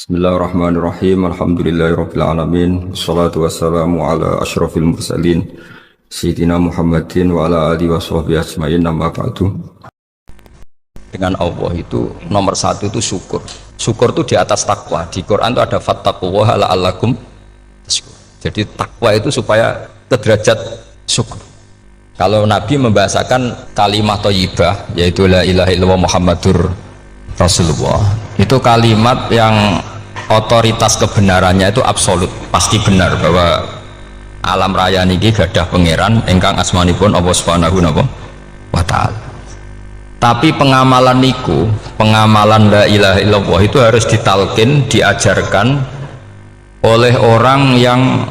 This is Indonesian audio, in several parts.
Bismillahirrahmanirrahim. Alhamdulillahirabbil alamin. Wassalatu wassalamu ala asyrafil mursalin sayyidina Muhammadin wa ala alihi washabbihi ajmain. Amma ba'du. Dengan Allah itu nomor satu itu syukur. Syukur itu di atas takwa. Di Quran itu ada fattaqullaha la'allakum tashkurun. Jadi takwa itu supaya ke derajat syukur. Kalau Nabi membahasakan kalimat thayyibah yaitu la ilaha illallah Muhammadur Rasulullah, itu kalimat yang otoritas kebenarannya itu absolut, pasti benar bahwa alam raya niki gadah pangeran ingkang asmanipun Allah Subhanahu wa taala. Tapi pengamalan niku, pengamalan la ilaha illallah itu harus ditalkin, diajarkan oleh orang yang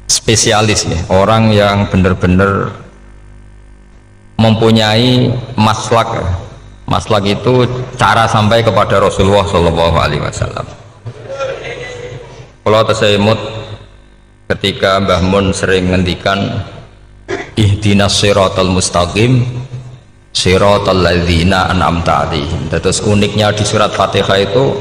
spesialis ya, orang yang benar-benar mempunyai maslak. Maslak itu cara sampai kepada Rasulullah Shallallahu Alaihi Wasallam. Kalau tersemut ketika Mbah Mun sering ngendikan ihdinas siratal mustaqim siratal ladzina an'amta 'alaihim. Terus uniknya di surat Fatihah itu,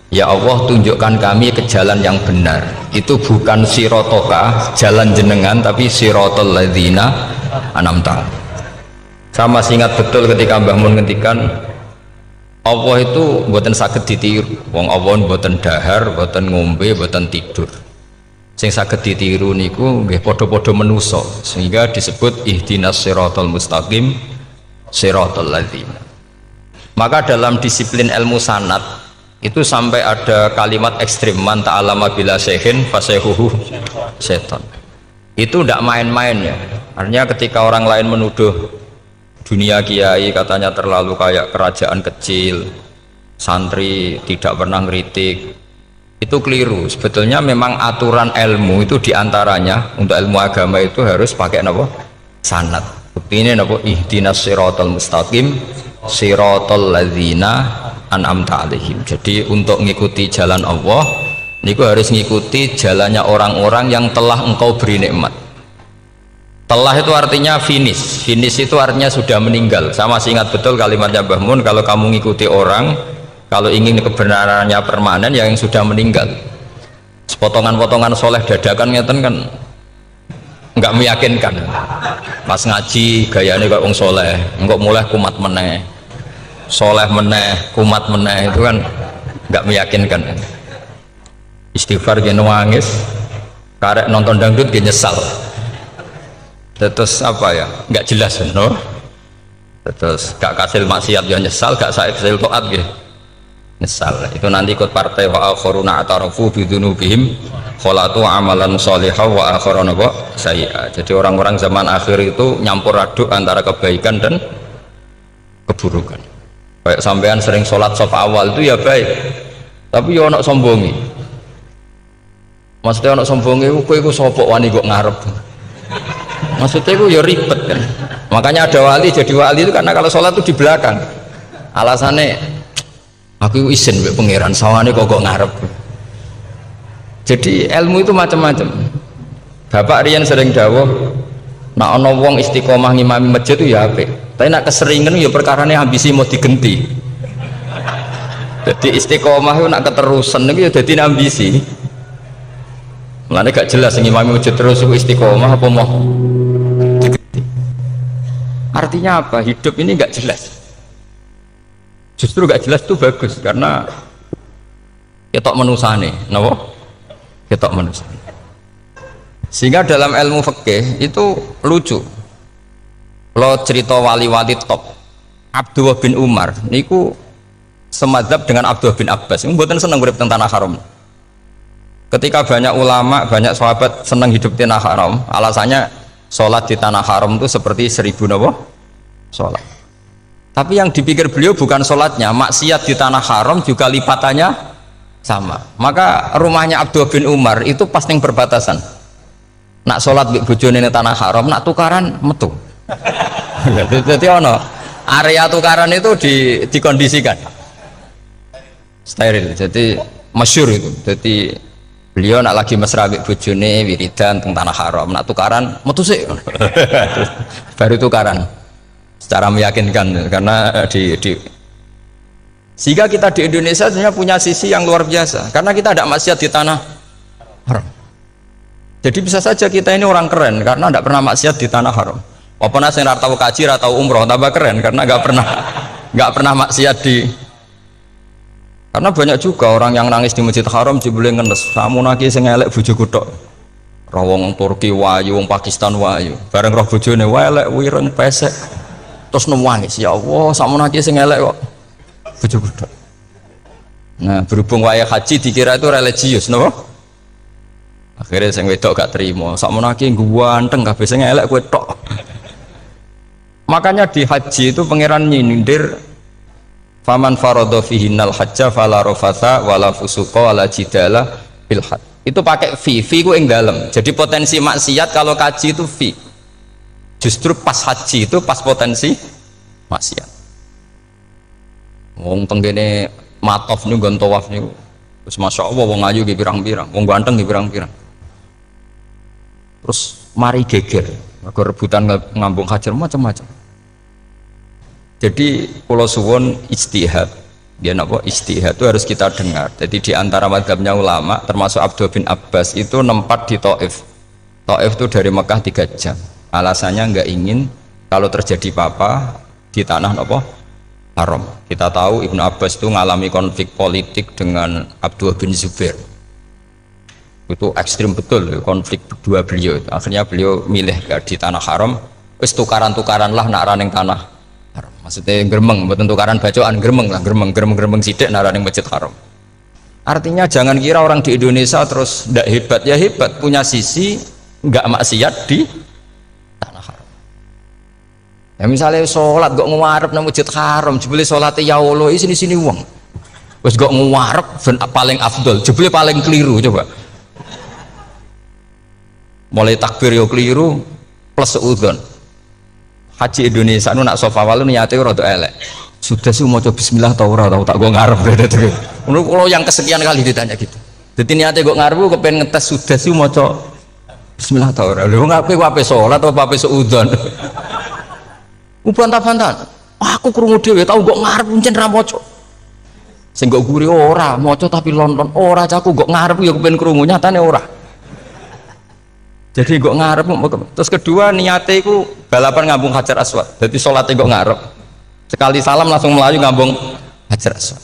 ya Allah tunjukkan kami ke jalan yang benar. Itu bukan sirotoka jalan jenengan, tapi siratal ladzina an'amta 'alaihim. Sama ingat betul ketika Mbah Mun ngendikan Allah itu mboten saged ditiru. Wong Allah mboten dahar, mboten ngombe, mboten tidur. Sing saged ditiru niku nggih padha-padha manusa, sehingga disebut ihdinas siratal mustaqim siratal ladzina. Maka dalam disiplin ilmu sanad itu sampai ada kalimat ekstrim, man ta'allama bila syekhin fasyekhuhu setan. Itu tidak main-main ya. Artinya ketika orang lain menuduh dunia kiai katanya terlalu kayak kerajaan kecil, santri tidak pernah ngeritik, itu keliru. Sebetulnya memang aturan ilmu itu diantaranya untuk ilmu agama itu harus pakai apa? Sanad. Bukti ini apa? Ihdinas siratal mustaqim siratal ladzina an'amta 'alaihim. Jadi untuk mengikuti jalan Allah niku harus mengikuti jalannya orang-orang yang telah engkau beri nikmat. Telah itu artinya finish. Finish itu artinya sudah meninggal. Sama ingat betul kalimatnya Mbah Mun, kalau kamu ngikuti orang, kalau ingin kebenarannya permanen, yang sudah meninggal. Potongan-potongan soleh dadakan ngeten kan nggak meyakinkan. Pas ngaji gayanya kayak wong soleh, enggak mulai kumat meneh, soleh meneh, kumat meneh, itu kan nggak meyakinkan. Istighfar gini nangis, karek nonton dangdut gini nyesal. Terus apa ya, nggak jelas no? Terus gak kasil maksiat ya nyesal, gak kasil toat gitu nyesal. Itu nanti ikut partai wa akharuna atarafu bidunubihim kholatu amalan sholihah wa akharuna sayyi'ah. Jadi orang-orang zaman akhir itu nyampur aduk antara kebaikan dan keburukan. Kayak sampean sering sholat saf awal itu ya baik, tapi ya ono sombongi. Maksudnya ono sombongi kowe iku sapa wani kok ngarep. Maksudnya itu ya ribet kan. Makanya ada wali jadi wali itu karena kalau sholat itu di belakang. Alasannya aku izin mbek pangeran sawane kok ngarep. Jadi ilmu itu macam-macam. Bapak Rian sering dawuh, nak ana wong istiqomah ngimami masjid itu ya apik. Tapi nak keseringan ya perkarane ambisi mau digenti. Jadi istiqomah itu nak keterusan itu ya dadi ambisi. Mulane gak jelas ngimami masjid terus itu istiqomah apa mau. Artinya apa? Hidup ini nggak jelas. Justru nggak jelas itu bagus karena ketok manusane, napa? Ketok manusane. Sehingga dalam ilmu fikih itu lucu. Lo cerita wali-wali top, Abdullah bin Umar, niku semadzhab dengan Abdullah bin Abbas. Mboten seneng urip teng tanah haram. Ketika banyak ulama, banyak sahabat senang hidup di tanah haram, alasannya sholat di tanah haram itu seperti 1000 napa? Sholat. Tapi yang dipikir beliau bukan sholatnya, maksiat di tanah haram juga lipatannya sama. Maka rumahnya Abdullah bin Umar itu pas yang berbatasan. Nak sholat di bojone di tanah haram, nak tukaran metu. Jadi ono area tukaran itu dikondisikan steril. Jadi masyhur itu. Jadi beliau nak lagi mesra mbek bojone wiridan teng tanah haram, nak tukaran metu sik. Baru tukaran secara meyakinkan karena Sehingga kita di Indonesia sebenarnya punya sisi yang luar biasa karena kita tidak maksiat di tanah haram. Jadi bisa saja kita ini orang keren karena tidak pernah maksiat di tanah haram. Walaupun saya nggak tahu kaji atau umroh tambah keren karena nggak pernah maksiat di. Karena banyak juga orang yang nangis di Masjid Haram jebule ngenes, samu naki sing elek bojoku tok. Roh wong Turki wayu, wong Pakistan wayu. Bareng roh bojone elek wireng pesek. Terus nangis, ya Allah, samu naki sing elek kok bojoku tok. Nah, berhubung wayah haji dikira itu religius, no? Akhirnya sing wedok gak terima. Samu naki ganteng kabeh sing elek kowe tok. Makanya di haji itu pangeran nyindir faman faradha fihinnal hajja fala rafatha wala fusuqa wala jidala fil hajj. Itu pakai fi ku ing dalem. Jadi potensi maksiat kalau kaji itu fi. Justru pas haji itu pas potensi maksiat. Wong tenggene matof niku nggon tawaf niku. Wis masyaallah wong ayu ki pirang-pirang, wong ganteng ki pirang-pirang. Terus mari geger, mergo rebutan ngambung hajar macam-macam. Jadi kalau suwon ijtihad, dia napa ijtihad itu harus kita dengar. Jadi di antara mazhabnya ulama, termasuk Abdul bin Abbas itu nempat di Taif. Taif itu dari Mekah 3 jam. Alasannya nggak ingin kalau terjadi apa-apa di tanah napa haram. Kita tahu Ibnu Abbas itu mengalami konflik politik dengan Abdul bin Zubair. Itu ekstrim betul konflik berdua beliau. Akhirnya beliau milih di tanah haram. Wis tukaran-tukaran lah nak raning tanah. Maksudnya gremeng, bukan tukaran bacaan gremeng lah, gremeng sidik nara ning Masjid Haram. Artinya jangan kira orang di Indonesia terus ndak hebat, ya hebat, punya sisi nggak maksiat di tanah haram. Ya misalnya sholat kok ngarep nang Masjid Haram, jebule salate ya Allah sini wong. Wis kok ngarep paling afdol, jebule paling keliru coba. Mulai takbir yo keliru plus seudon. Haji Indonesia nu nak sofa walu niate rada elek. Sudah sih mau coba bismillah tau ora tau tak gua ngarep gitu. Menurut kalau yang kesekian kali ditanya gitu. Jadi niate gua ngarep kepengen ngetes sudah sih mau coba bismillah tau ora. Lha ngapain gua ape salat atau ape seudon. Bantah-bantahan. Aku krungu dhewe tau gua ngarep pancen ra maca. Sing gak guri ora maca tapi lonton ora caku gua ngarep ya kepengen krungu nyatane ora. Jadi gak ngarep. Terus kedua niate iku balapan ngambung Hajar Aswad. Jadi sholatnya gak ngarep. Sekali salam langsung melayu ngambung Hajar Aswad.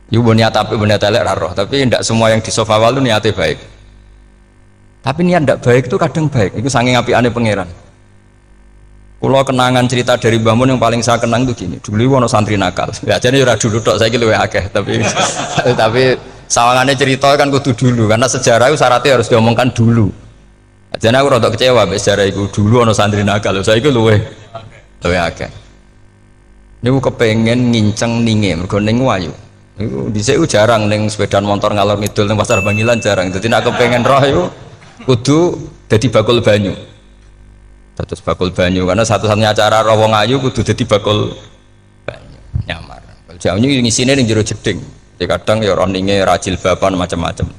Iku niat tapi niat elek roh. Tapi tidak semua yang di sofa walu niatnya baik. Tapi niat tidak baik itu kadang baik. Itu saking apiane pangeran. Kalau kenangan cerita dari Mbah Mun yang paling saya kenang itu gini. Dulu ono santri nakal. Ya jadi ora dulu tok saiki luwih akeh. Tapi sawangannya cerita kan kudu dulu karena sejarah itu syaratnya harus diomongkan dulu. Jadi aku rada kecewa mbek sejarah itu dulu ono santri nakal. Saiki luwih akeh. Niku kepengen nginceng ninge mergo ning wayu. Niku dhisik jarang ning sepeda motor ngalor ngidul ning pasar Bangilan jarang. Dadi nek kepengen roh iku kudu dadi bakul banyu. Terus bakul banyu karena satu-satunya cara roh wong ayu kudu dadi bakul banyu. Nyamar. Banyu ngisine ning jero jeding. Ya kadang ya roninge rajil bapan macam-macam.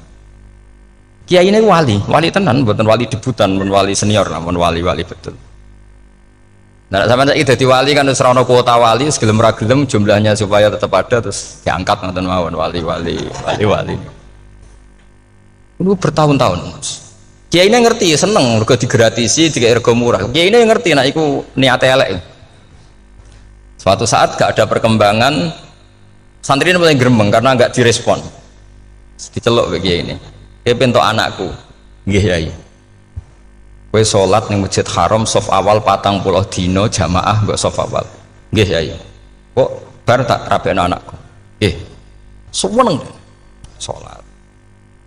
Kiai ini wali tenan, bukan wali debutan, bukan wali senior, namun wali betul. Nah, sama saya jadi wali kan terus rono kuota wali, segelem ragelem jumlahnya supaya tetap ada terus diangkat nonton mawon wali. Itu bertahun-tahun. Kiai ini ngerti, seneng, mergo digratisi, dikai rego murah. Kiai ini ngerti, nah iku niate elek. Suatu saat gak ada perkembangan. Santri ini mulai gremeng karena nggak direspon. Diceluk begini ini. Dia pentok anakku, nggih yai. Kowe salat ning Masjid Haram sof awal 40 dino jamaah mbok sof awal. Nggih yai. Kok bar tak rabekno anakku. Nggih. Seneng salat.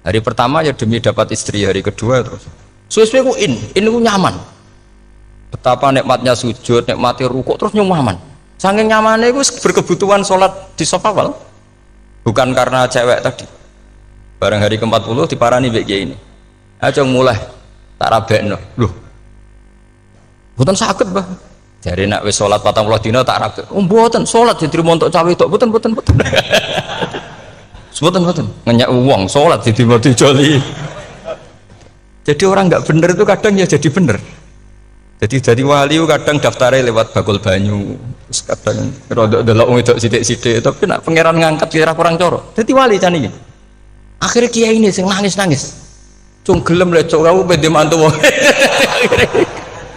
Hari pertama ya demi dapat istri, hari kedua terus. Suwe-suwe ku ku nyaman. Betapa nikmatnya sujud, nikmati rukuk terus nyaman. Saking nyamannya itu berkebutuhan sholat di sofa awal, bukan karena cewek tadi. Barang hari ke-40 diparani mbek kiai ini. Aja mulai tak rabekno. Loh. Mboten saged, Mbah. Jare nek wis salat 40 dina tak rabek. Oh, mboten salat diterima untuk cawe tok. Mboten. Mboten. Ngenyak wong salat diterima dijoli. Jadi orang nggak bener itu kadang ya jadi bener. Jadi wali kadang daftarnya lewat bakul banyu, terus kadang rodok delok wedok sithik-sithik, tapi nak pangeran ngangkat kira kurang coro. Jadi wali can iki. Akhirnya kiai ini sing nangis-nangis. Cung gelem lek cok kamu pede mantu wong.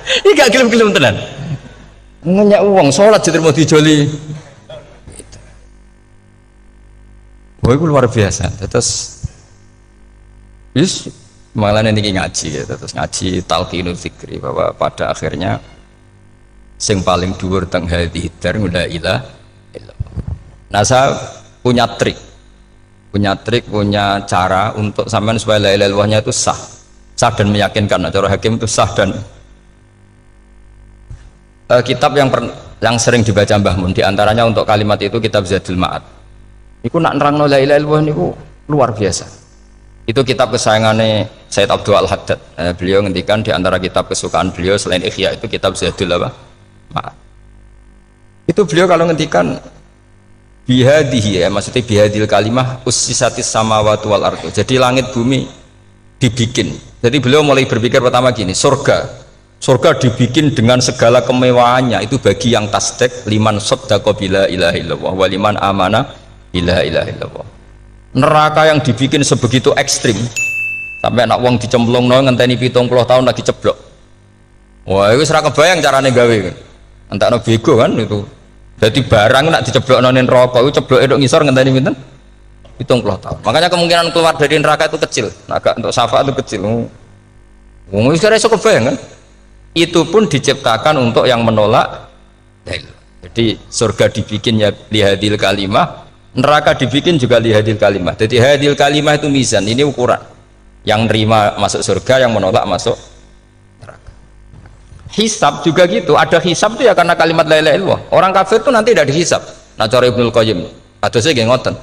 Iki gak gelem-gelem tenan. Ngenyak uang sholat diterima dijoli. Wah, itu luar biasa. Terus, malah nanti ngaji, ya. Terus ngaji talqinul fikri bahwa pada akhirnya sing paling dhuwur teng hadhihi dar la ilaha illallah. Nah, saya punya trik, punya cara untuk sampean supaya la ilaha illallahnya itu sah dan meyakinkan. Nah, cara hakim itu sah dan kitab yang sering dibaca Mbah Mun diantaranya untuk kalimat itu kitab Zadul Ma'ad. Iku nak nerangno la ilaha illallah niku luar biasa. Itu kitab kesayangannya Sayyid Abdul Al-Haddad. Beliau ngendikan di antara kitab kesukaan beliau selain Ihya itu kitab Zadul Ma'ad. Itu beliau kalau ngendikan bihadihi, ya maksudnya bihadil kalimah ussisatis samawati wal ardu. Jadi langit bumi dibikin. Jadi beliau mulai berpikir pertama gini, surga dibikin dengan segala kemewahannya itu bagi yang tasdek liman saddaqa bila ilaha illallah wa liman amana bila ilaha illallah. Neraka yang dibikin sebegitu ekstrim sampai anak wong dicemplungno ngenteni 70 tahun lagi ceblok. Wah, itu ora kebayang carane gawe. Entakno bego kan itu. Jadi barang nak diceblokno ning neraka itu cebloke nduk ngisor ngenteni pinten? 70 tahun. Makanya kemungkinan keluar dari neraka itu kecil. Agak untuk syafaat itu kecil. Wong wis ora iso kebayang kan? Itu pun diciptakan untuk yang menolak dalil. Jadi surga dibikinnya lihadil kalimah, neraka dibikin juga lihadil kalimah. Jadi hadil kalimah itu mizan, ini ukuran. Yang nerima masuk surga, yang menolak masuk neraka. Hisab juga gitu, ada hisab itu ya karena kalimat la ilaha illallah. Orang kafir itu nanti tidak dihisab. Nah cara Ibnul Qayyim, atau saya nggih ngoten.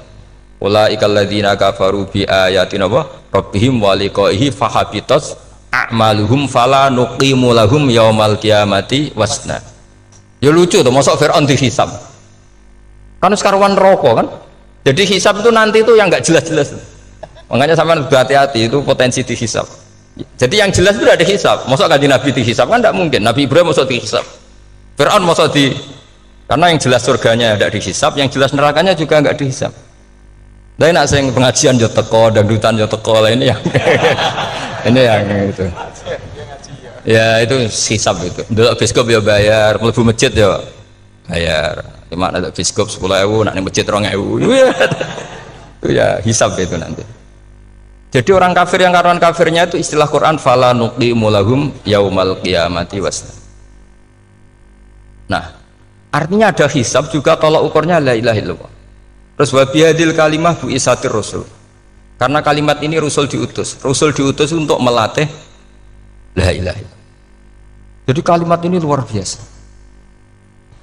Ulaikal ladzina kafaru bi ayatina rabbihim wa liqaihi fahabitat a'maluhum fala nuqimu lahum yaumal qiyamati wasna. Ya lucu tuh, masuk Fir'aun dihisab kan sekarwan rokok kan, jadi hisab itu nanti itu yang nggak jelas-jelas, makanya sama hati-hati itu potensi dihisab. Jadi yang jelas itu ada hisab, masuk kaji Nabi dihisab kan tidak mungkin, Nabi Ibrahim masuk dihisab, Fir'aun masuk di, karena yang jelas surganya tidak dihisab, yang jelas nerakanya juga nggak dihisab. Tapi nak sing pengajian yo teko, dangdutan yo teko lah ini yang ini yang itu. Ya itu hisab itu. Dulu biskop ya bayar, mlebu masjid ya bayar. Cuma ada biskop 10.000, nak ning masjid 2.000. Itu ya hisab itu nanti. Jadi orang kafir yang karuan kafirnya itu istilah Quran fala nuqimu lahum yaumal qiyamati wasna. Nah, artinya ada hisab juga tolak ukurnya la ilaha illallah. Terus wabihadil kalimah bu isatir rasul, karena kalimat ini rasul diutus untuk melatih la ilaha illallah. Jadi kalimat ini luar biasa.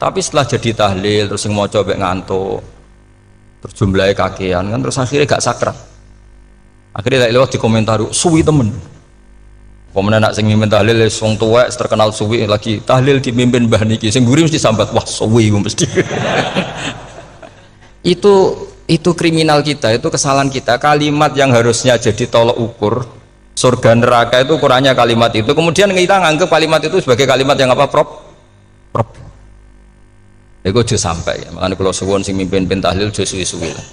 Tapi setelah jadi tahlil terus yang mau coba ngantuk terus jumlahnya kakean kan, terus akhirnya gak sakral. Akhirnya la ilaha dikomentari suwi temen. Pemenang nak sing mimpin tahlil wong tuwek terkenal suwi, lagi tahlil dipimpin mbah niki sing mburi mesti sambat wah suwi mesti. itu kriminal kita, itu kesalahan kita. Kalimat yang harusnya jadi tolok ukur surga neraka itu ukurannya kalimat itu, kemudian kita nganggap kalimat itu sebagai kalimat yang apa problem. Itu juga sampai ya. Makanya kalau suwun sing mimpin tahlil jo suwi-suwi lah.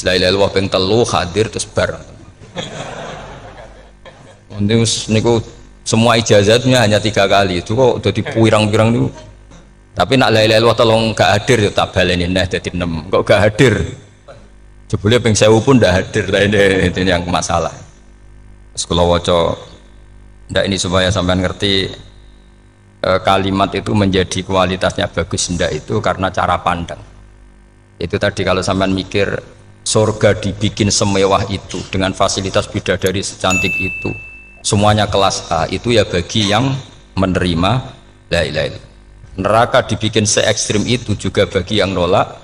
La ilaha illallah ping 3 hadir terus bar. Niku semua ijazatnya hanya 3 kali. Itu kok udah dipirang-pirang niku. Tapi nak la ilaha illallah tolong gak hadir ya tak baleni neh dadi 6. Kok gak hadir? Jebule ping 1000 pun ndak hadir. Itu yang masalah. Terus kalau waca ndak ini supaya sampean ngerti kalimat itu menjadi kualitasnya bagus ndak itu karena cara pandang. Itu tadi kalau sampean mikir surga dibikin semewah itu dengan fasilitas bidadari secantik itu, semuanya kelas A, itu ya bagi yang menerima la ilaha illallah. Neraka dibikin se ekstrim itu juga bagi yang nolak.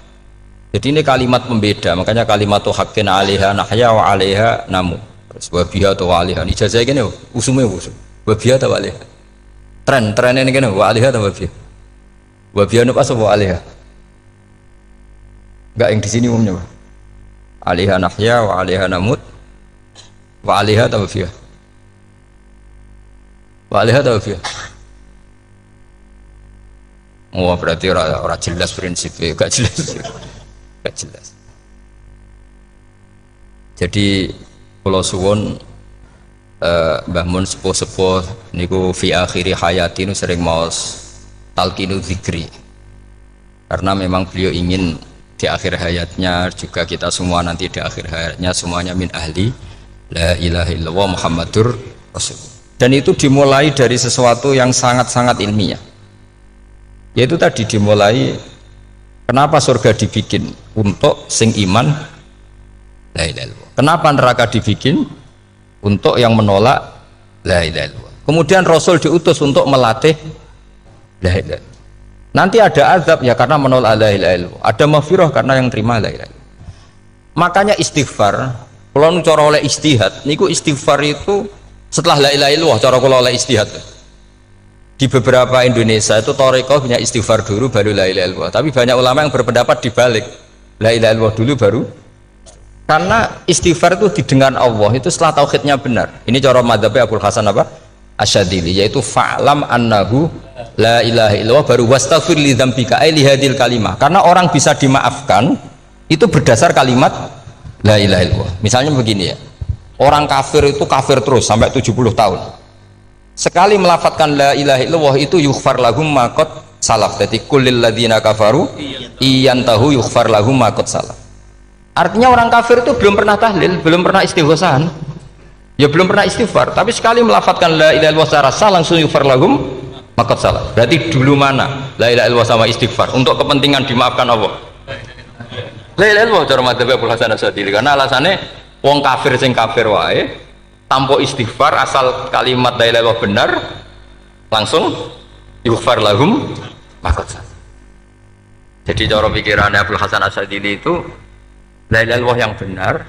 Jadi ini kalimat pembeda, makanya kalimat tuh hakin alaiha nahya wa alaiha namu. Terus wabiha atau wa alaiha ijazah gini usumnya usum wabiha atau wa alaiha tren ini gini wa alaiha atau wabiha nupas wa alaiha enggak yang di sini umumnya alaiha nahya wa alaiha namut wa alaiha atau wabiha wa alaiha atau wabiha Oh berarti ora jelas prinsipnya, gak jelas. Gak jelas. Jadi kula suwun Mbah Mun sepuh-sepuh niku fi akhiri hayati nu sering maos talqinu dzikri. Karena memang beliau ingin di akhir hayatnya juga kita semua nanti di akhir hayatnya semuanya min ahli la ilaha illallah Muhammadur Rasul. Dan itu dimulai dari sesuatu yang sangat-sangat ilmiah. Yaitu tadi dimulai kenapa surga dibikin untuk sing iman la ilaha illallah. Kenapa neraka dibikin untuk yang menolak la ilaha illallah. Kemudian Rasul diutus untuk melatih la ilaha illallah. Nanti ada azab ya karena menolak la ilaha illallah. Ada maghfirah karena yang terima la ilaha illallah. Makanya istighfar, kalau cara oleh istihad, niku istighfar itu setelah la ilaha illallah cara kalau oleh istihad. Di beberapa Indonesia itu thariqah punya istighfar dulu baru la ilaha illallah. Tapi banyak ulama yang berpendapat dibalik. La ilaha illallah dulu baru. Karena istighfar itu didengar Allah itu setelah tauhidnya benar. Ini cara madzhabnya Abul Hasan apa? Asyadili, yaitu fa'lam annahu la ilaha illallah baru wastaghfir li dzambika ai li hadil kalimah. Karena orang bisa dimaafkan itu berdasar kalimat la ilaha illallah. Misalnya begini ya. Orang kafir itu kafir terus sampai 70 tahun. Sekali melafatkan la ilaha illallah itu yughfar lahum ma qad salaf. Jadi kullil ladzina kafaru iyantahu yughfar lahum ma qad salaf. Artinya orang kafir itu belum pernah tahlil, belum pernah istighosah, ya belum pernah istighfar, tapi sekali melafatkan la ilaha illallah secara sah langsung yughfar lahum ma qad salaf. Berarti dulu mana la ilaha illallah sama istighfar untuk kepentingan dimaafkan Allah? La ilaha illallah cara madzhab Abul Hasan Asyadili, karena alasannya wong kafir sing kafir wae tanpa istighfar asal kalimat la ilaha illallah benar langsung yughfar lahum ma qad salaf. Jadi cara pikirannya Abul Hasan Asyadili itu la ilaha illallah yang benar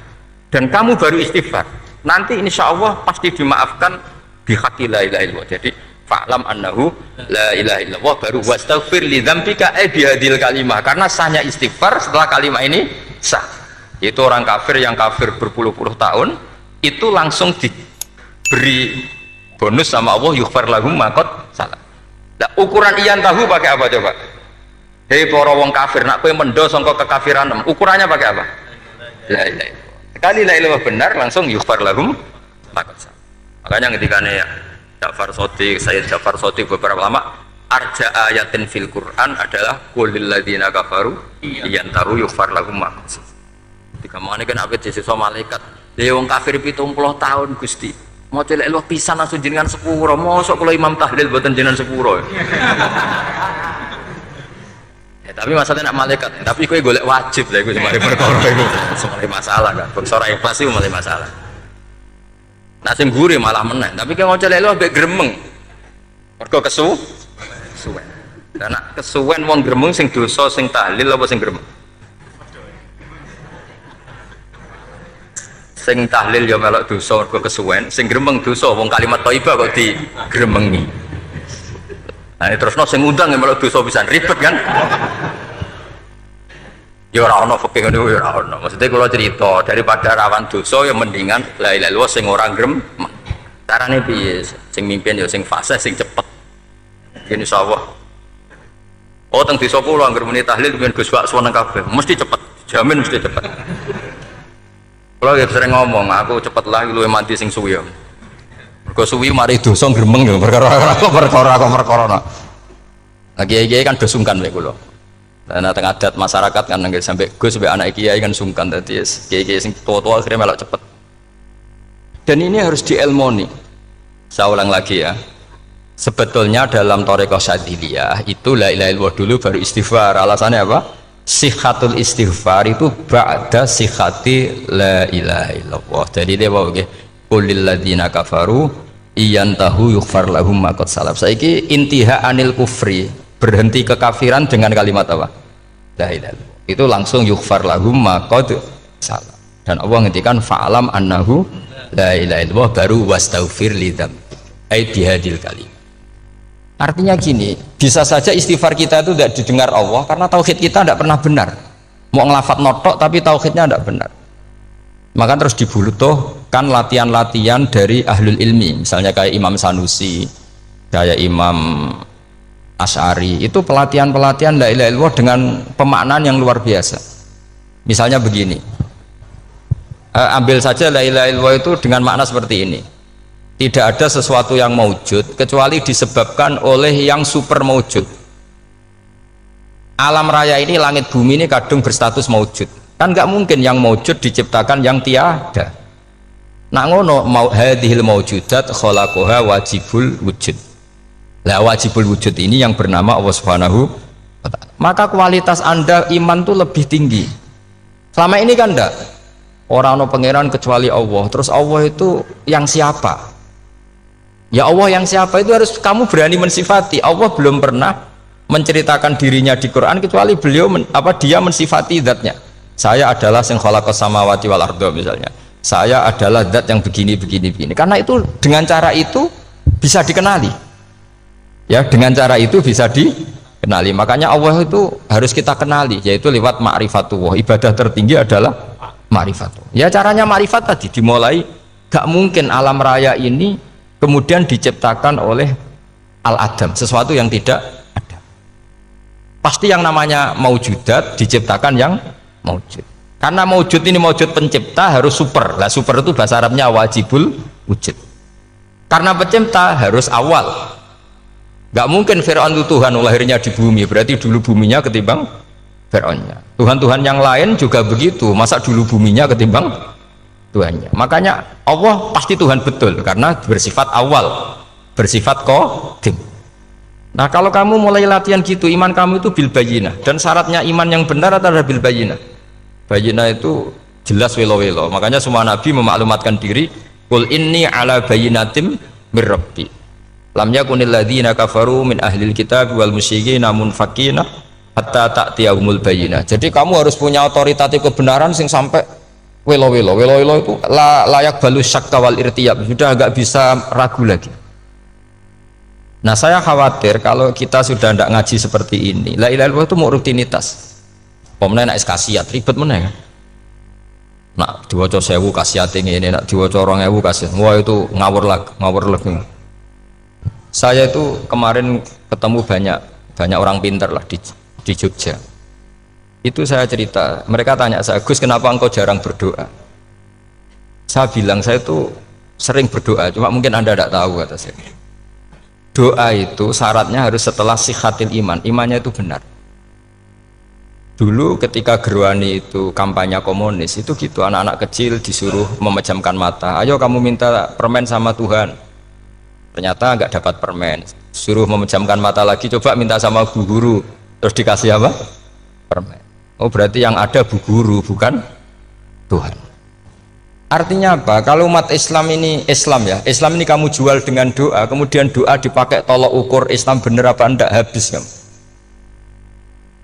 dan kamu baru istighfar nanti insya Allah pasti dimaafkan bihaqi la ilaha illallah. Jadi fa'lam annahu la ilaha illallah baru wastaghfir li dzambika bihadil kalimah, karena sahnya istighfar setelah kalimat ini sah. Itu orang kafir yang kafir berpuluh-puluh tahun itu langsung diberi bonus sama Allah yughfar lahum ma qad salaf. Nah, ukuran iyan tahu pakai apa coba? Hei para wong kafir nak kowe mendo sangka kekafiran, ukurannya pakai apa? La ilaha illallah. Sekali la ilaha benar langsung yughfar lahum ma qad salaf. Makanya ketika ya Ja'far Shadiq, Sayyid Ja'far Shadiq beberapa lama arja ayatin fil Quran adalah qulil ladzina kafaru iyantahu yughfar lahum ma qad salaf. Ketika mangane kan apik sesuk malaikat. Lha wong kafir 70 tahun Gusti. Mau celek lu pisan langsung jenengan sepuro. Mosok kula imam tahlil mboten jenengan sepuro. Ya, tapi masalahnya nak malaikat. Tapi kowe golek wajib lha iku semari perkara iku. Semari masalah kan. Bangsa ora ikhlas iku malah masalah. Nah sing gure malah meneh. Tapi kowe mau celek lu ambek gremeng. Mergo kesuwen. Lah nak kesuwen wong gremeng sing dosa sing tahlil apa sing gremeng? Sing tahlil ya melok dosa mergo kesuwen, sing gremeng dosa wong kalimat thayyibah kok digremengi. Nah terusno sing ngundang ya melok dosa pisan ribet kan. Ya ora ono fikih ngono ya ora ono. Maksudnya kalau cerita daripada rawan dosa ya mendingan la ilaha illallah sing ora gremeng. Carane piye? Sing mimpin ya sing fasih sing cepet. Yen insyaallah. Oh teng desa kula anggere muni tahlil ben Gus bakso nang kabeh, mesti cepet. Jamin mesti cepet. Kalau ya sering ngomong, aku cepet lah lu mati sing suwi. Mergo suwi mari dosa gremeng ya perkara. Nah kiai-kiai kan do sungkan mek kula. Nah teng adat masyarakat kan nggih sampai Gus sampai anak kiai kan sungkan dadi kiai-kiai sing tua-tua akhirnya melok cepet. Dan ini harus dielmoni. Saya ulang lagi ya. Sebetulnya dalam thariqah Syadziliyah itu la ilaha illallah dulu baru istighfar. Alasannya apa? Sikhatul istighfar itu ba'da sikhati la ilaha illallah. Jadi dia bawa ke qulil ladzina kafaru iyantahu yughfar lahum ma qad salaf. Saiki intiha anil kufri, berhenti kekafiran dengan kalimat apa? La ilaha illallah. Itu langsung yughfar lahum ma qad salaf. Dan Allah ngendikan fa'lam annahu la ilaha illallah baru wastaghfir lidzam ai bihadil kalim. Artinya gini, bisa saja istighfar kita itu tidak didengar Allah karena tauhid kita tidak pernah benar. Mau ngelafat notok tapi tauhidnya tidak benar. Maka terus dibutuhkan latihan-latihan dari ahlul ilmi, misalnya kayak Imam Sanusi, kayak Imam Asy'ari itu pelatihan-pelatihan la ilaha illallah dengan pemaknaan yang luar biasa. Misalnya begini, ambil saja la ilaha illallah itu dengan makna seperti ini, tidak ada sesuatu yang maujud kecuali disebabkan oleh yang super maujud. Alam raya ini, langit bumi ini kadung berstatus maujud, kan nggak mungkin yang maujud diciptakan yang tiada. Nak ngono mau hadhil maujudat khalaqaha wajibul wujud. Lah wajibul wujud ini yang bernama Allah Subhanahu wa ta'ala. Maka kualitas Anda iman tuh lebih tinggi. Selama ini kan enggak, orang no pangeran kecuali Allah. Terus Allah itu yang siapa? Ya Allah yang siapa itu harus kamu berani mensifati. Allah belum pernah menceritakan dirinya di Quran kecuali beliau dia mensifati zatnya. Saya adalah sing khalaqas samawati wal arda misalnya. Saya adalah zat yang begini. Karena itu dengan cara itu bisa dikenali. Ya, dengan cara itu bisa dikenali. Makanya Allah itu harus kita kenali, yaitu lewat ma'rifatullah. Ibadah tertinggi adalah ma'rifatullah. Ya caranya ma'rifat tadi dimulai, gak mungkin alam raya ini kemudian diciptakan oleh al-adam, sesuatu yang tidak ada. Pasti yang namanya maujudat diciptakan yang maujud. Karena maujud ini maujud pencipta harus super. Lah super itu bahasa Arabnya wajibul wujud. Karena pencipta harus awal. Gak mungkin Fir'aun itu Tuhan lahirnya di bumi, berarti dulu buminya ketimbang Fir'aunnya. Tuhan-Tuhan yang lain juga begitu, masa dulu buminya ketimbang Tuhannya. Makanya Allah pasti Tuhan betul karena bersifat awal, bersifat qadim. Nah kalau kamu mulai latihan gitu, iman kamu itu bil bayyinah, dan syaratnya iman yang benar adalah bil bayyinah. Bayyinah itu jelas welo-welo. Makanya semua nabi memaklumatkan diri, qul inni ala bayyinatim mir rabbi. Lam yakunil ladzina kafaru min ahlil kitab wal musyrikin munfakina hatta ta'tiyahumul bayyinah. Jadi kamu harus punya otoritatif kebenaran sing sampai welo-welo itu layak balus syakka wal irtiyab, sudah agak bisa ragu lagi. Nah saya khawatir kalau kita sudah tidak ngaji seperti ini, la ilaha illallah itu mau rutinitas. Pemenang nak kasiat ribet meneh kan. Nak diwaca 1000 kasiat ngene, nak diwaca 2000 kasiat. Wah itu ngawur lagi. Saya itu kemarin ketemu banyak orang pintar lah di Jogja. Itu saya cerita, mereka tanya saya, Gus kenapa engkau jarang berdoa? Saya bilang saya itu sering berdoa, cuma mungkin Anda tidak tahu kata saya. Doa itu syaratnya harus setelah sihatil iman, imannya itu benar. Dulu ketika Gerwani itu kampanye komunis itu gitu, anak-anak kecil disuruh memejamkan mata, ayo kamu minta permen sama Tuhan. Ternyata nggak dapat permen, suruh memejamkan mata lagi, coba minta sama bu guru, terus dikasih apa? Permen. Oh berarti yang ada bu guru bukan Tuhan. Artinya apa? Kalau umat Islam ini Islam ini kamu jual dengan doa, kemudian doa dipakai tolok ukur Islam bener apa enggak, habis kamu.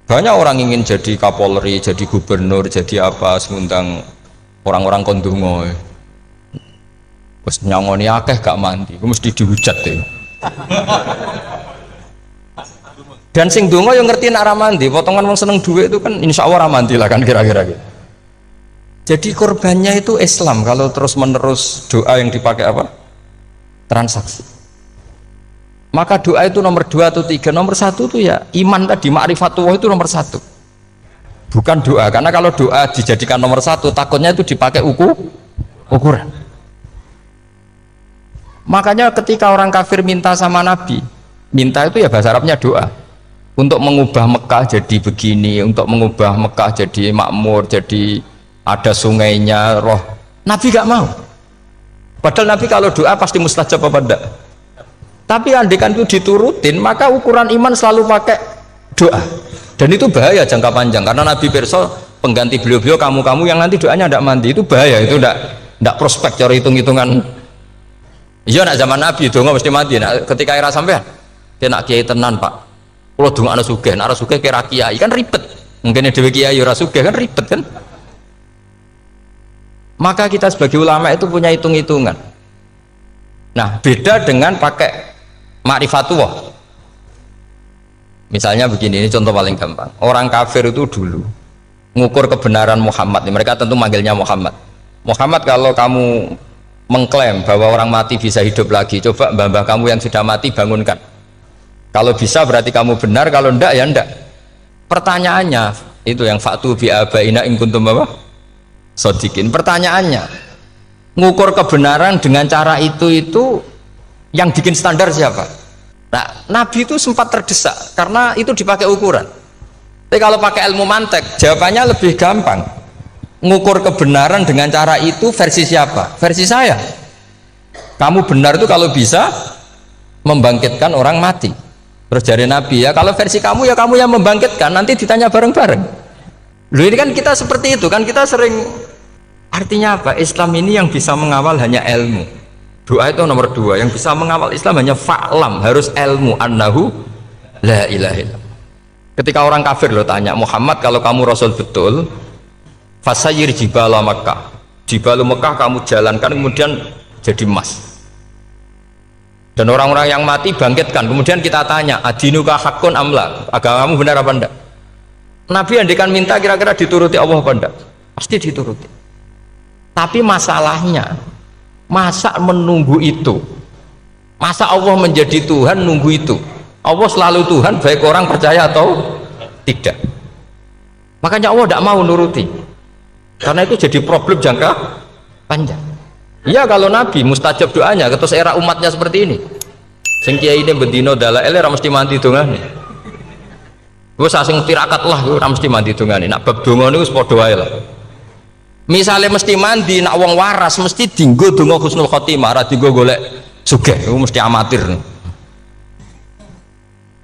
Banyak orang ingin jadi Kapolri, jadi gubernur, jadi apa, ngundang orang-orang kondungo. Terus nyangoni akeh gak mandi, mesti dihujat deh. Dan sing donga yang ngerti nak ra mandi, potongan wong seneng duit itu kan insya Allah ra mandi lah kan kira-kira gitu. Jadi korbannya itu Islam kalau terus menerus doa yang dipakai apa? Transaksi. Maka doa itu nomor 2 atau 3, nomor 1 itu ya iman tadi, ma'rifatullah itu nomor 1. Bukan doa, karena kalau doa dijadikan nomor 1 takutnya itu dipakai ukuran. Makanya ketika orang kafir minta sama Nabi, minta itu ya bahasa Arabnya doa, untuk mengubah Mekah jadi begini, untuk mengubah Mekah jadi makmur, jadi ada sungainya, roh. Nabi gak mau. Padahal Nabi kalau doa pasti mustajab apa enggak. Tapi andikan itu diturutin, maka ukuran iman selalu pakai doa. Dan itu bahaya jangka panjang, karena Nabi pirsa pengganti beliau-beliau kamu-kamu yang nanti doanya tidak mandi, itu bahaya, itu enggak prospek cara hitung-hitungan. Iya nak zaman Nabi donga mesti mati. Nak ketika era sampean dia nak kiai tenan Pak, kalau donga ana sugih, nak ora sugih kira kiai kan ribet. Mungkin dhewe kiai ora sugih kan ribet kan. Maka kita sebagai ulama itu punya hitung-hitungan. Nah beda dengan pakai ma'rifatullah. Misalnya begini, ini contoh paling gampang. Orang kafir itu dulu mengukur kebenaran Muhammad, mereka tentu manggilnya Muhammad. Muhammad, kalau kamu mengklaim bahwa orang mati bisa hidup lagi, coba mbah-mbah kamu yang sudah mati bangunkan. Kalau bisa berarti kamu benar, kalau ndak ya ndak. Pertanyaannya itu yang faktu bi abaina in kuntum apa? Sodikin. Pertanyaannya, ngukur kebenaran dengan cara itu yang bikin standar siapa? Nah, Nabi itu sempat terdesak karena itu dipakai ukuran. Tapi kalau pakai ilmu mantek, jawabannya lebih gampang. Ngukur kebenaran dengan cara itu versi siapa? Versi saya. Kamu benar itu kalau bisa membangkitkan orang mati. Terus dari Nabi, ya kalau versi kamu ya kamu yang membangkitkan, nanti ditanya bareng-bareng. Loh ini kan kita seperti itu kan, kita sering. Artinya apa? Islam ini yang bisa mengawal hanya ilmu. Doa itu nomor 2, yang bisa mengawal Islam hanya fa'lam, harus ilmu annahu la ilaha illallah. Ketika orang kafir lo tanya, Muhammad kalau kamu Rasul betul, fasayir jibala Makkah, jibalu Mekah kamu jalankan kemudian jadi emas. Dan orang-orang yang mati bangkitkan, kemudian kita tanya, adinuka hakun amla, agamamu benar apa enggak? Nabi andikan minta kira-kira dituruti Allah apa enggak? Pasti dituruti. Tapi masalahnya, masa menunggu itu? Masa Allah menjadi Tuhan nunggu itu? Allah selalu Tuhan baik orang percaya atau tidak. Makanya Allah tidak mau nuruti, karena itu jadi problem jangka panjang. Iya kalau Nabi mustajab doanya, terus era umatnya seperti ini. Sing kiai ini bendino dalail ora mesti mandi dongane. Wis sing tirakat lah ora mesti mandi dongane. Nak bab donga niku wis padha wae lah. Misale mesti mandi, nak wong waras mesti dinggo donga husnul khotimah, ora dinggo golek sugih, iku mesti amatir.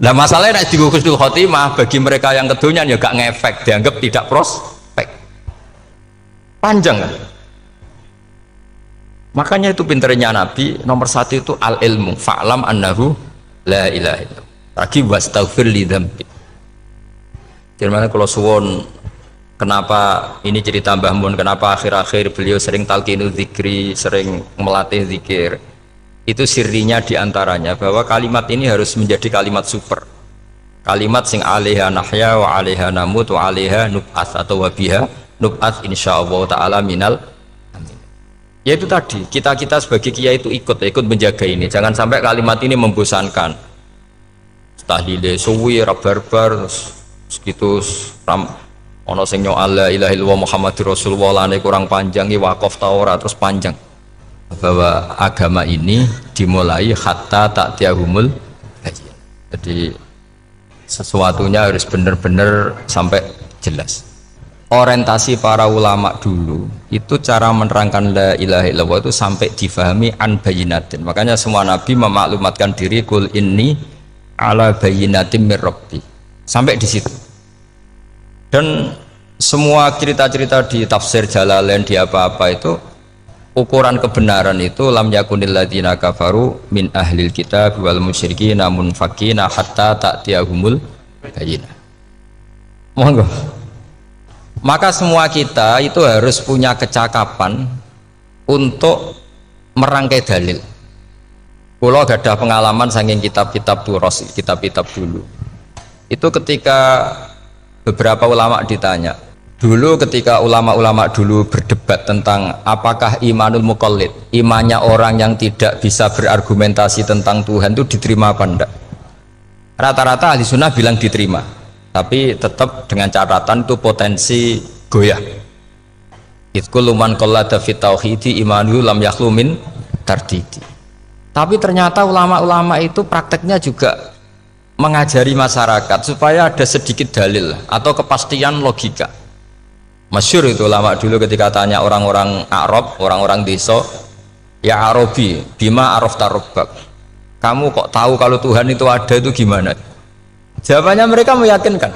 Lah masalahnya nek dinggo husnul khotimah bagi mereka yang kedonyan ya gak ngefek, dianggap tidak prospek. Panjang kan? Makanya itu pinternya Nabi nomor 1 itu al ilmu fa'lam annahu la ilaha illallah. Lagi wastaghfir li dzambi. Dimana kalau suwon kenapa ini cerita Mbah Mun, kenapa akhir-akhir beliau sering talqinu zikri, sering melatih zikir. Itu sirinya diantaranya bahwa kalimat ini harus menjadi kalimat super. Kalimat sing alaiha nahya wa alaiha namut wa alaiha nub'ats atau wabiha nub'ats insyaallah taala minal. Ya itu tadi, kita sebagai kiai itu ikut menjaga ini, jangan sampai kalimat ini membosankan. Tahlile suwi barbar segitu ono sing nyoal la ilaha illallah Muhammadur Rasulullah lane kurang panjang iki wakaf ta ora terus panjang. Bahwa agama ini dimulai hatta ta'tiyahumul bayyinah. Jadi sesuatunya harus benar-benar sampai jelas. Orientasi para ulama dulu itu cara menerangkan la ilaha illallah itu sampai difahami an bayyinatin. Makanya semua nabi memaklumatkan diri kul inni ala bayyinatin mir rabbi. Sampai di situ. Dan semua cerita-cerita di tafsir Jalalain di apa-apa itu ukuran kebenaran itu lam yakunil ladzina kafaru min ahlil kitab wal musyrikin namun fakina hatta ta'tiyahumul bayyinah. Monggo. Maka semua kita itu harus punya kecakapan untuk merangkai dalil. Kalau gak ada pengalaman saking kitab-kitab turos, kitab-kitab dulu. Itu ketika beberapa ulama ditanya, dulu ketika ulama-ulama dulu berdebat tentang apakah imanul muqallid, imannya orang yang tidak bisa berargumentasi tentang Tuhan itu diterima apa enggak? Rata-rata ahli sunnah bilang diterima, tapi tetap dengan catatan itu potensi goyah. Itkul man qallada fit tauhidi imanu lam yakhlu min tardidi. Tapi ternyata ulama-ulama itu prakteknya juga mengajari masyarakat supaya ada sedikit dalil atau kepastian logika. Masyhur itu ulama dulu ketika tanya orang-orang Arab, orang-orang desa, ya Arabi, bima arafta rabbak. Kamu kok tahu kalau Tuhan itu ada, itu gimana? Jawabannya mereka meyakinkan.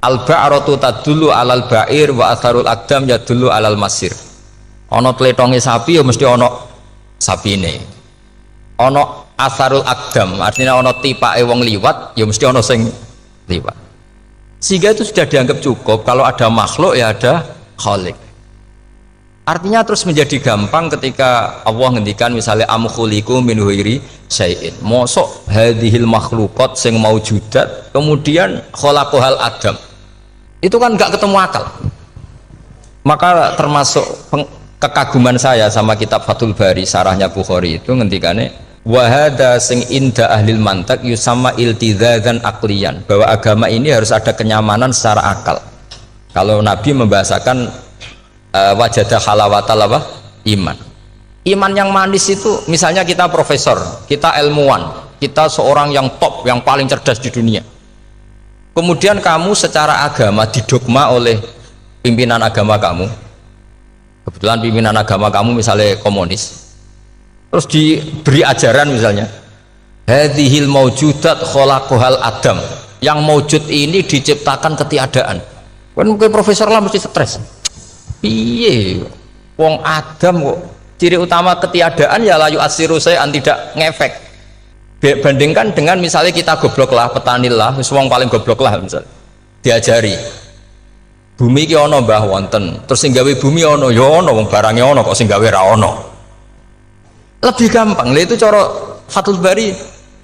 Al-ba'ratu tadullu alal ba'ir wa atharul aqdam yadullu alal masir. Ono tletonge sapi ya mesti ono sapine. Ono atharul aqdam, artinya ono tipake wong liwat ya mesti ono sing liwat. Sehingga itu sudah dianggap cukup kalau ada makhluk ya ada khalik. Artinya terus menjadi gampang ketika Allah ngendikan misalnya am khuliqu min ghairi syai'in. Mosok hadhil makhluqat sing maujudat kemudian khalaqahal adam. Itu kan enggak ketemu akal. Maka termasuk kekaguman saya sama kitab Fathul Bari sarahnya Bukhari itu ngendikane Wahada sing inda ahlil mantak yusama iltidzadan aklian, bahwa agama ini harus ada kenyamanan secara akal. Kalau Nabi membahasakan wajadah halawatal apa? Iman. Iman yang manis itu misalnya kita profesor, kita ilmuwan, kita seorang yang top, yang paling cerdas di dunia. Kemudian kamu secara agama didogma oleh pimpinan agama kamu. Kebetulan pimpinan agama kamu misalnya komunis. Terus diberi ajaran misalnya hadhil maujudat khalaqahal adam, yang maujud ini diciptakan ketiadaan. Kan mungkin profesor lah mesti stres. Piye wong Adam kok ciri utama ketiadaan ya layu asiru saya tidak ngefek. Bandingkan dengan misalnya kita goblok lah, petani lah, wong paling goblok lah misalnya diajari bumi ki ana mbah wonten, terus sing gawe bumi ana ya ana, wong barange ana kok sing gawe ra ana. Lebih gampang lah itu cara Fathul Bari.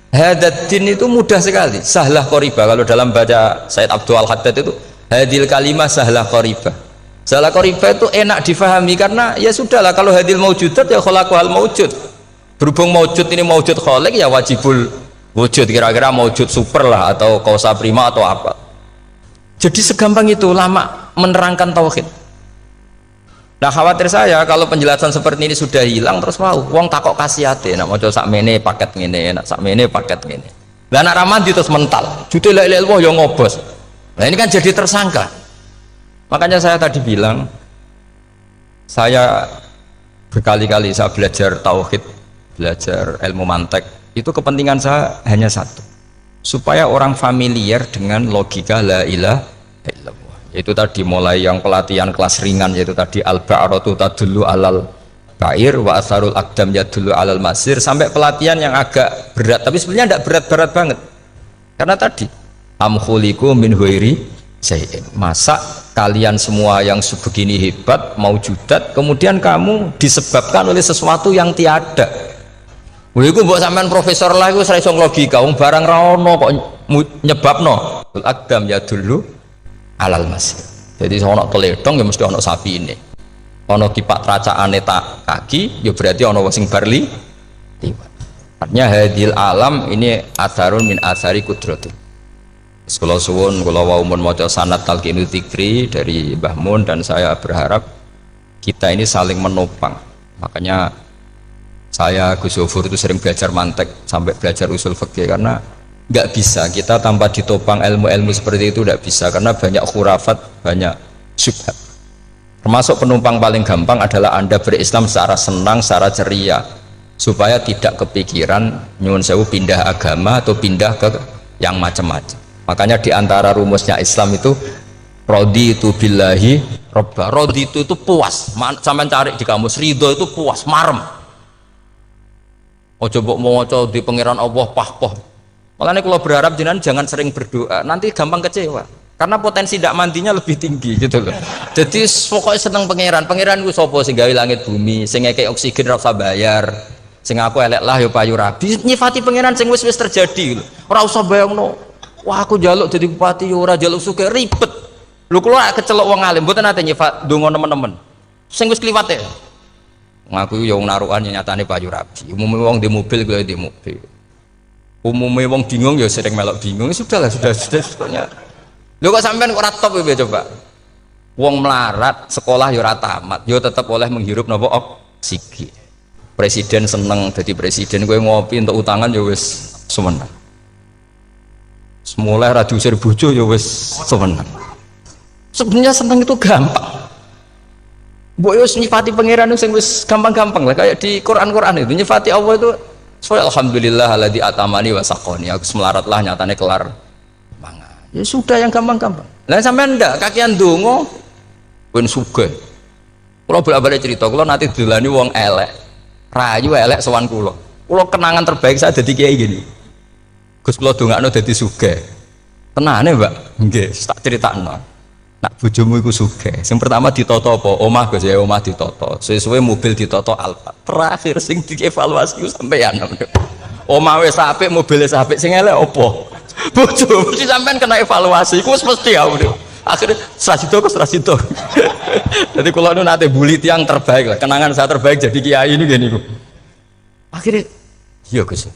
Hadaddin itu mudah sekali, sahlah qoriba. Kalau dalam baca Said Abdul Al-Haddad itu hadil kalimah sahlah qoriba. Sahlah qoriba itu enak difahami karena ya sudahlah, kalau hadil maujudat ya khalaqahal maujud. Berhubung maujud ini maujud khaliq ya wajibul wujud, kira-kira maujud super lah atau kausa prima atau apa. Jadi segampang itu lama menerangkan tauhid. Nah khawatir saya kalau penjelasan seperti ini sudah hilang, terus mau wong takok kasihate nak maca sakmene paket ngene, nak sakmene paket ngene. Lah anak ramadi terus mental. Jute la ilaha illallah yo ngobos. Nah ini kan jadi tersangka. Makanya saya tadi bilang, saya berkali-kali saya belajar tauhid, belajar ilmu mantek, itu kepentingan saya hanya satu, supaya orang familiar dengan logika la ilaha illallah. Itu tadi mulai yang pelatihan kelas ringan, yaitu tadi al-ba'ratu tadullu alal ba'ir wa asarul aqdam yadullu alal masir, sampai pelatihan yang agak berat, tapi sebenarnya tidak berat-berat banget. Karena tadi am khuliqu min ghairi syai'in, masa kalian semua yang sebegini hebat maujudat kemudian kamu disebabkan oleh sesuatu yang tiada. Lha iku mbok sampean profesor lah iku ora iso logika, wong barang ra ono kok nyebabno. Al-aqdam yadullu alal masir. Jadi ono teledong ya mesti ono sapi ini, ono kipak tracaane tak kaki ya berarti ono sing barli liwat. Artinya hadil alam ini atharun min athari kudratul. Sekolah suwun kula wau mun maca sanad talqinu dzikri dari Mbah Mun, dan saya berharap kita ini saling menopang. Makanya saya Gus Zofur itu sering belajar mantek sampai belajar usul fikih, karena nggak bisa kita tanpa ditopang ilmu-ilmu seperti itu, nggak bisa, karena banyak khurafat, banyak syubhat. Termasuk penumpang paling gampang adalah Anda berislam secara senang, secara ceria, supaya tidak kepikiran nyuwun sewu pindah agama atau pindah ke yang macam-macam. Makanya diantara rumusnya Islam itu raditu billahi robba. Raditu itu puas, sampai cari di kamus, ridho itu puas, marem. Ojo mbok maca di pangeran Allah pah-pah. Makanya kalau berharap jenengan jangan sering berdoa, nanti gampang kecewa, karena potensi tidak mandinya lebih tinggi gitu loh. Jadi pokoknya seneng pangeran. Pangeran itu sopo sing gawe langit bumi, sing ngekek oksigen ora usah bayar, sing aku elek lah ya payu rabi. Nyifati pangeran sing wis terjadi lho. Ora usah bayangno, wah aku jaluk jadi bupati ya ora, jaluk sugih ribet. Lho kula kecelok wong alim mboten nate nyifat donga nemen-nemen. Sing wis kliwat ya. Ngaku ya wong narukan nyatane payu rabi. Umume wong di mobil gue di mobil. Umumnya wong bingung ya sering melok bingung, sudah sebetulnya. Lho kok sampean kok ora top ya coba. Wong melarat sekolah ya ora tamat, ya tetep oleh menghirup napa oksigen. Presiden seneng jadi presiden, kowe ngopi untuk utangan ya wis semeneng. Semula ra diusir bojo ya wis semeneng. Sebenarnya seneng itu gampang. Mbok yo nyifati pangeran sing wis gampang-gampang lah, kayak di Quran-Quran itu nyifati Allah itu. So alhamdulillah alladzi atamani wa saqoni, aku melarat lah nyatane kelar mangan. Ya sudah yang gampang-gampang. Lah sampean ndak kakian donga ben sugih. Kula bolak-balik cerita, kula nanti dolani wong elek. Rayu elek sowan kula. Kula kenangan terbaik saya dadi kiai gini. Gus kula dongakno dadi sugih. Tenane, Mbak? Nggih, tak critakno. Nak bojomu iku sugih. Sing pertama ditoto apa? Omah Gus ya, omah ditoto. Suwe-suwe mobil ditoto Alfa. Terakhir sing dievaluasi ku sampeyan. Omah wis apik, mobil wis apik, sing elek apa? Bojo mesti sampean kena evaluasi. Iku wis mesti ya. Akhirnya Strasito. Jadi kula nu nate bully tiyang terbaik lah. Kenangan saya terbaik jadi kiai ini gini. Akhirnya Iya Gus.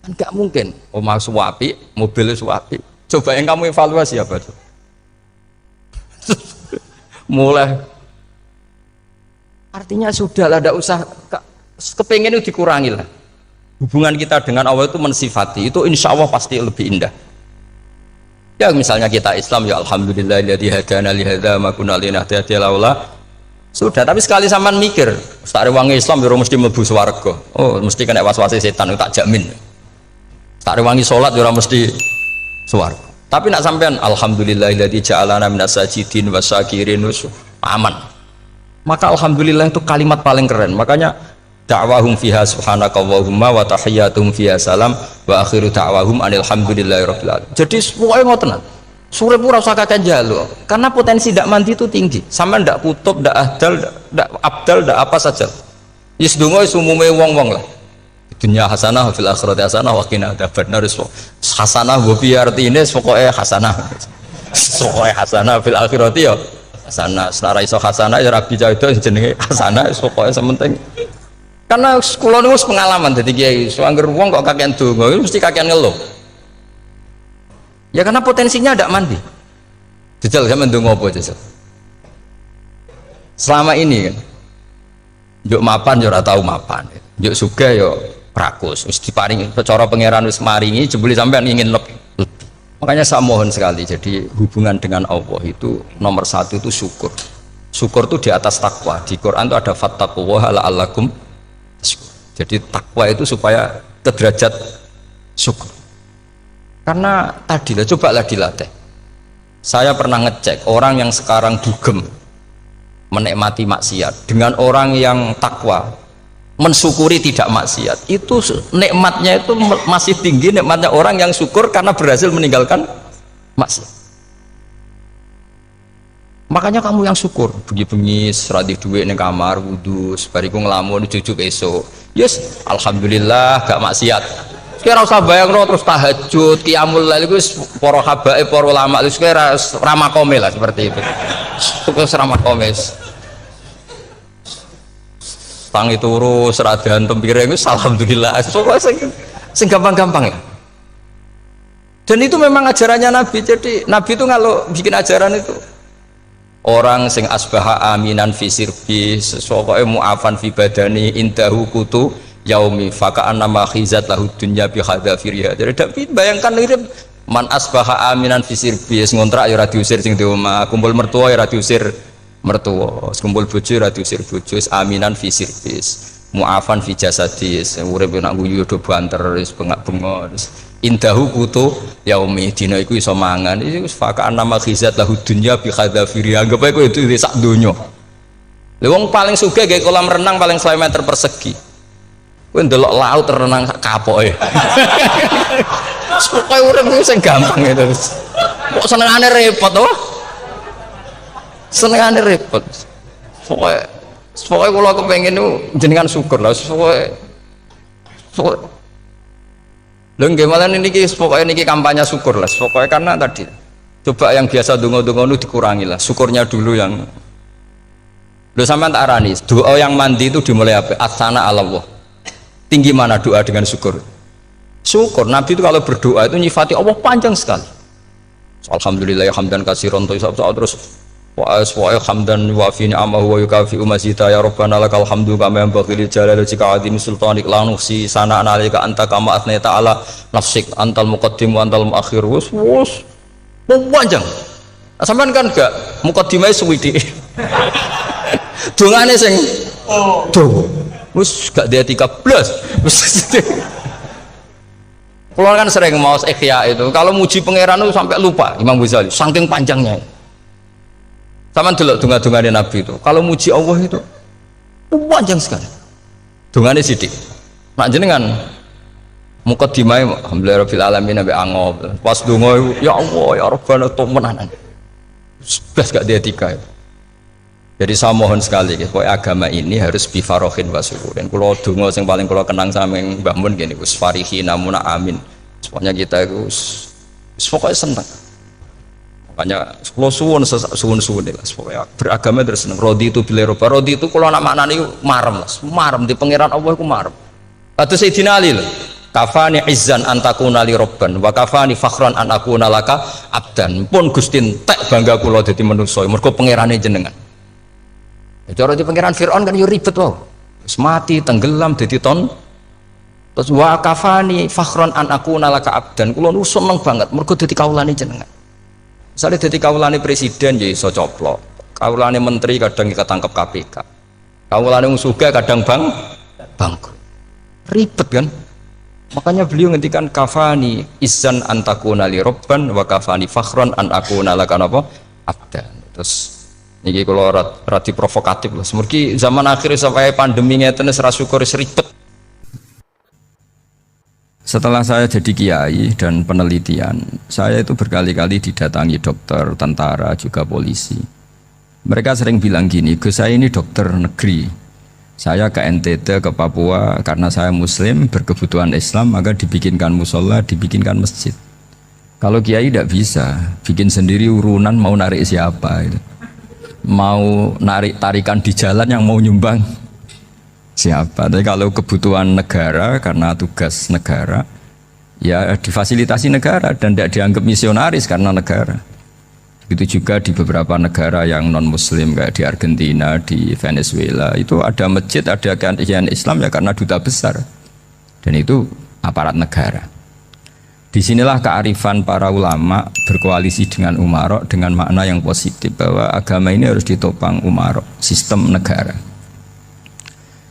Kan nggak mungkin. Omah suwapi, mobil suwapi. Coba yang kamu evaluasi apa tuh? Mulai. Artinya sudah lah, tidak usah kepengen itu dikurangi lah. Hubungan kita dengan Allah itu mensifati, itu insya Allah pasti lebih indah. Ya misalnya kita Islam, ya alhamdulillahilladzi hadana li hadza ma kunna linahtadiya laula. Sudah, tapi sekali sampean mikir, tak rewangi Islam yo mesti mlebu swarga. Oh, mesti kena was-wase setan, tak jamin. Tak rewangi salat yo mesti swarga. Tapi nak sampean alhamdulillahilladzi ja'alana minas sajidin wasyakirin aman. Maka alhamdulillah itu kalimat paling keren. Makanya da'wahum fiha subhanakallahumma wa tahiyyatuhum fiha salam wa akhiru da'wahum alhamdulillahirabbil alamin. Jadi pokoke ngoten. Sore pura usah kakek jaluk, karena potensi tidak mandi itu tinggi. Sama ndak kutub, ndak ahdal, ndak abdal, ndak apa saja. Yes dongo umume wong-wong lah. Dunia hasanah, fil akhirati hasanah, wa qina adzabannar. Hasanah mbok piye artine pokoke hasanah. Pokoke hasanah fil akhirati ya hasanah. Senara iso hasanah ya rabi itu jenenge hasanah pokoke sementing. Karena kula niku pengalaman dadi kiai, angger wong kok kakean donga mesti kakean ngeluh. Ya karena potensinya tidak mandi. Jajal sampean ndonga apa jajal? Selama ini kan njuk mapan yo ora tau mapan. Njuk sugih yo prakus. Wis diparingi cara pangeran wis maringi jebule sampean ingin lebih. Makanya saya mohon sekali, jadi hubungan dengan Allah itu nomor satu itu syukur. Syukur itu di atas takwa. Di Quran itu ada fattaqullaha la'allakum tashkurun. Jadi takwa itu supaya ke derajat syukur. Karena tadi lah, cobalah dilatih. Saya pernah ngecek orang yang sekarang dugem menikmati maksiat dengan orang yang takwa mensyukuri tidak maksiat, itu nikmatnya itu masih tinggi nikmatnya orang yang syukur karena berhasil meninggalkan maksiat. Makanya kamu yang syukur bengi-bengi seradi duit ning kamar wudu bariku ngelamun jujuk esok yes alhamdulillah gak maksiat. Kira usah bayangno terus tahajud, qiyamul lail iku para habaib, para ulama itu kira ramakome lah seperti itu. Terus ramakome. Tangi turu seradan tempiring itu alhamdulillah. Pokoknya sing gampang-gampang ya. Dan itu memang ajarannya Nabi. Jadi Nabi itu kalau bikin ajaran itu orang sing asbaha aminan fi sirbi sesuatu mu'afan fi badani indahu kutu yaumi faka'an nama khizat lahu dunya bi hadafiriha. Jadi David bayangkan mirip man asbaha aminan fi sirbi ngontrak ya ora diusir sing di omah, kumpul mertua ya ora diusir mertua, kumpul bojo ora diusir bojo, aminan fi sirbi mu'afan fi jasadis urip nak guyu do banter wis bengak-bengok indahu kutu yaumi dina iku iso mangan iku faka'an nama khizat lahu dunya bi hadafiriha. Anggap ae kowe itu sak donya. Lha wong paling sugih gawe kolam renang paling 1 meter persegi. Kowe ndelok laut renang kapoke. Pokoke urip ku sing gampang itu. Kok senengane repot to? Senengane repot. Pokoke kula kepengin niku jenengan syukur lah. Pokoke lho nggih malah niki pokoke niki kampanye syukur lah. Pokoke karena tadi coba yang biasa donga-donga niku dikurangi lah. Syukurnya dulu yang lho sampean tak arani. Doa yang mandi itu dimulai apa? Asana Allah. Tinggi mana doa dengan syukur? Syukur. Nabi itu kalau berdoa itu nyifati Allah panjang sekali. Alhamdulillah hamdan katsiran terus wa hamdan wa fi ni'amahu wa yukafi mazida ya rabbana lakal hamdu kama yanbaghi li jalali wajhika azimi sultanik la nuhsi sana'an 'alaika anta kama athnai ta'ala nafsik antal muqaddim wa antal muakhir. Wus panjang. Sampean kan gak muqaddimah suwidi. Dongane sing wis gak dia 13 kalau kan sering mau ikhya itu kalau muji pangeran itu sampai lupa Imam Ghazali saking panjangnya sama delok donga-dongane Nabi itu kalau muji Allah itu panjang sekali dongane sithik nak jenengan muqaddimah alhamdulillahirabbil alamin nabi angob pas donga ya Allah ya Rabbana temenan blas gak dia 3 itu. Jadi saya mohon sekali, agama ini harus bifarohin wa syukurin. Kalau donga yang paling kalau kenang sama yang Mbah Mun gini, us farihi namuna amin. Pokoknya kita itu, pokoknya senang. Makanya kalau suwun lah, pokoknya beragama terus senang. Rodi itu bila roba, rodi itu kalau anak maknanya marem lah, marem di pangeran Allah itu marem. Atau Sayyidina Ali lho. Kafani izzan antakuna li robban wa kafani fakhran an akuna laka abdan. Pun Gusti entek bangga kula dadi manusa mergo pangerane jenengan. Cara di pangeran Firaun kan yo ribet wae. Wis mati tenggelam dadi ton. Terus wa kafani fakhran an akuna laka abdan. Kula nu seneng banget mergo dadi kawulane jenengan. Misale dadi kawulane presiden ya iso coplok. Kawulane menteri kadang ketangkep KPK. Kawulane wong sugih kadang bangkrut. Ribet kan? Makanya beliau ngendikan kafani izzan antakuna li robban wa kafani fakhran an akuna laka napa abdan. Terus niki kula radi provokatif lho. Semergi zaman akhir sampai pandemi ngeten wis ra syukur ribet. Setelah saya jadi kiai dan penelitian, saya itu berkali-kali didatangi dokter, tentara, juga polisi. Mereka sering bilang gini, "Gus, saya ini dokter negeri. Saya ke NTT, ke Papua, karena saya muslim, berkebutuhan Islam, maka dibikinkan musola, dibikinkan masjid. Kalau kiai tidak bisa, bikin sendiri urunan mau narik siapa itu. Mau narik tarikan di jalan yang mau nyumbang siapa. Tapi kalau kebutuhan negara, karena tugas negara, ya difasilitasi negara dan tidak dianggap misionaris karena negara. Begitu juga di beberapa negara yang non muslim kayak di Argentina, di Venezuela itu ada masjid, ada kajian Islam ya karena duta besar dan itu aparat negara. Disinilah kearifan para ulama berkoalisi dengan umarok dengan makna yang positif bahwa agama ini harus ditopang umarok, sistem negara.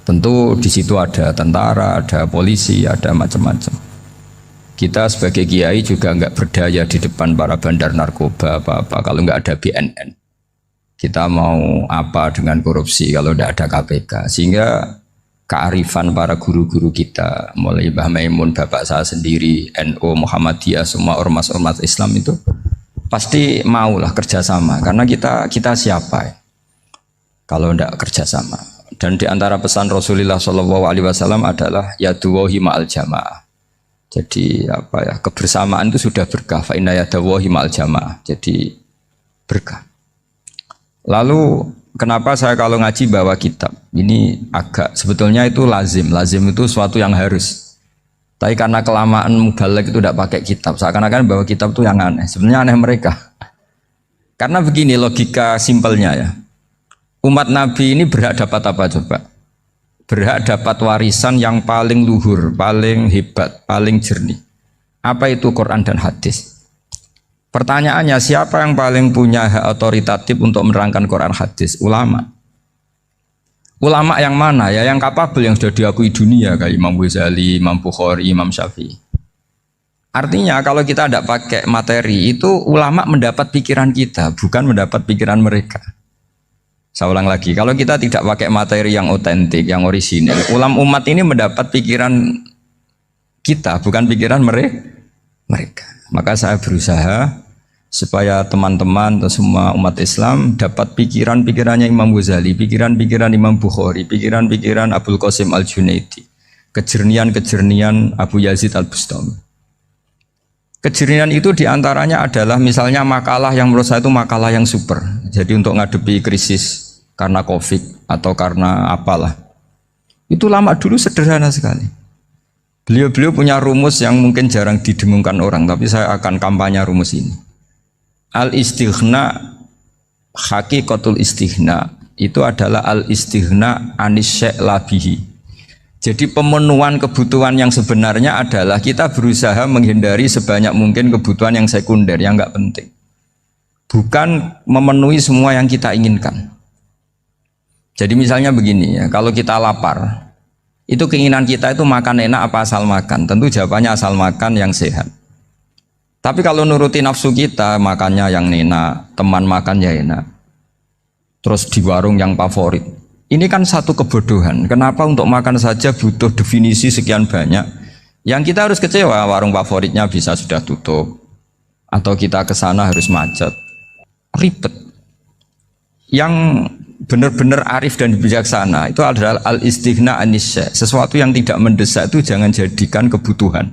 Tentu di situ ada tentara, ada polisi, ada macam-macam. Kita sebagai kiai juga nggak berdaya di depan para bandar narkoba apa-apa kalau nggak ada BNN. Kita mau apa dengan korupsi kalau tidak ada KPK. Sehingga kearifan para guru-guru kita, mulai Mbah Maimun, bapak saya sendiri, NU, Muhammadiyah, semua ormas-ormas Islam itu pasti maulah kerjasama. Karena kita siapa ya? Kalau tidak kerjasama. Dan di antara pesan Rasulullah SAW adalah yaduwahi ma'al jamaah. Jadi apa ya, kebersamaan itu sudah berkah. Fa inna yadallahi ma'al jamaah. Jadi berkah. Lalu kenapa saya kalau ngaji bawa kitab? Ini agak sebetulnya itu lazim. Lazim itu suatu yang harus. Tapi karena kelamaan mubalek itu tidak pakai kitab. Seakan-akan bawa kitab itu yang aneh. Sebenarnya aneh mereka. Karena begini logika simpelnya ya. Umat Nabi ini berhak dapat apa coba? Berhak dapat warisan yang paling luhur, paling hebat, paling jernih. Apa itu Quran dan hadis? Pertanyaannya, siapa yang paling punya hak otoritatif untuk menerangkan Quran hadis? Ulama. Ulama yang mana? Ya yang kapabel, yang sudah diakui dunia kayak Imam Ghazali, Imam Bukhari, Imam Syafi'i. Artinya kalau kita tidak pakai materi itu ulama mendapat pikiran kita, bukan mendapat pikiran mereka. Saya ulang lagi, kalau kita tidak pakai materi yang otentik, yang orisinil, umat ini mendapat pikiran kita, bukan pikiran mereka. Maka saya berusaha supaya teman-teman atau semua umat Islam dapat pikiran-pikirannya Imam Ghazali, pikiran-pikiran Imam Bukhari, pikiran-pikiran Abul Qasim Al-Junaidi, kejernian-kejernian Abu Yazid Al-Bustami. Kejernihan itu diantaranya adalah misalnya makalah yang menurut saya itu makalah yang super. Jadi untuk ngadepi krisis karena COVID atau karena apalah. Itu lama dulu sederhana sekali. Beliau-beliau punya rumus yang mungkin jarang didengungkan orang, tapi saya akan kampanye rumus ini. Al-istighna, hakikatul istighna, itu adalah al-istighna anis syai' labihi. Jadi pemenuhan kebutuhan yang sebenarnya adalah kita berusaha menghindari sebanyak mungkin kebutuhan yang sekunder, yang enggak penting. Bukan memenuhi semua yang kita inginkan. Jadi misalnya begini ya, kalau kita lapar, itu keinginan kita itu makan enak apa asal makan? Tentu jawabannya asal makan yang sehat. Tapi kalau nuruti nafsu kita, makannya yang enak, teman makan ya enak. Terus di warung yang favorit. Ini kan satu kebodohan. Kenapa untuk makan saja butuh definisi sekian banyak? Yang kita harus kecewa, warung favoritnya bisa sudah tutup. Atau kita ke sana harus macet. Ribet. Yang benar-benar arif dan bijaksana itu adalah al-istighna anisya. Sesuatu yang tidak mendesak itu jangan jadikan kebutuhan.